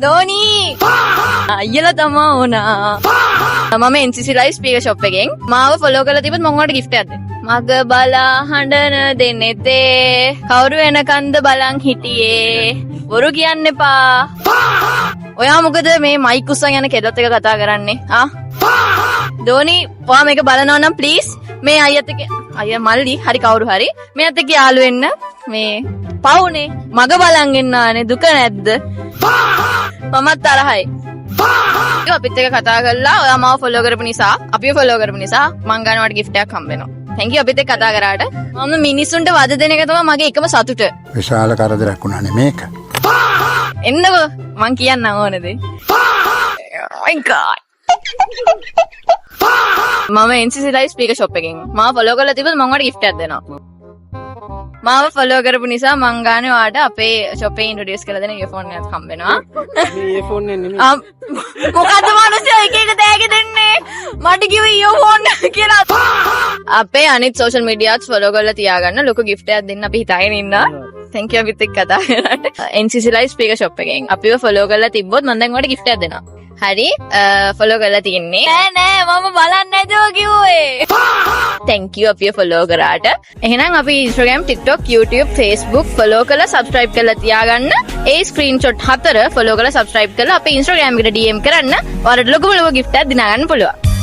ධෝනි අයියලා තමා වුණා. මම NCC live speaker shop එකෙන් මාව follow කරලා තිබ්බත් මම ඔයාලට gift එකක් දෙන්න. මග බලා හඬන දෙනෙතේ කවුරු වෙනකන්ද බලන් හිටියේ බොරු කියන්න එපා. ඔයා මොකද මේ මයික් උස්සන් යන කෙල්ලත් එක කතා කරන්නේ? ධෝනි ඔයා මේක බලනවා නම් please මේ අයියත් එක්ක අයියා මල්ලි හරි කවුරු හරි මෙයත් එක්ක යාළු වෙන්න. මේ පවුනේ මග බලන් ඉන්නානේ දුක නැද්ද? මමත් තරහයි. අපිත් එක්ක කතා කරලා ඔයා මාව follow කරපු නිසා අපිව follow කරපු නිසා මං ගන්නවට gift එකක් හම්බ වෙනවා. thank you අපිත් එක්ක කතා කරාට. මම මිනිස්සුන්ට වද දෙන එක තමයි මගේ එකම සතුට. විශාල කරදරයක් වුණානේ මේක. එන්නකෝ මං කියන්න ඕනද? oh my god. මම NCC live speaker shop එකෙන් මාව follow කරලා තිබ්බොත් මම ඔයාලට gift එකක් දෙනවා. මාව follow කරපු නිසා මං ගානේ ඔයාලට අපේ shop එකේ introduce කරලා දෙන earphone එකක් හම්බ වෙනවා. මේ earphone එක නෙමෙයි. මොකද්ද මිනිස්සු එක එක තෑගි දෙන්නේ? මට කිව්ව earphone කියලා. අපේ අනිත් social medias follow කරලා තියාගන්න ලොකු gift එකක් දෙන්න අපි හිතාගෙන ඉන්නවා. thank you අපිත් එක්ක කතා කරාට. NCC live speaker shop එකෙන් අපිව follow කරලා තිබ්බොත් මම දැන් ඔයාලට gift එකක් දෙනවා. හරි follow කරලා තියන්නේ නෑ මම බලන්නේ නැතුව කිව්වේ. thank you අපිව follow කරාට. එහෙනම් අපි Instagram TikTok YouTube Facebook follow කරලා subscribe කරලා තියාගන්න. ඒ screenshot 4 follow කරලා subscribe කරලා අපේ Instagram එකට DM කරන්න. ඔයාලට ලොකුම ලොකු gift එකක් දිනා ගන්න පුළුවන්.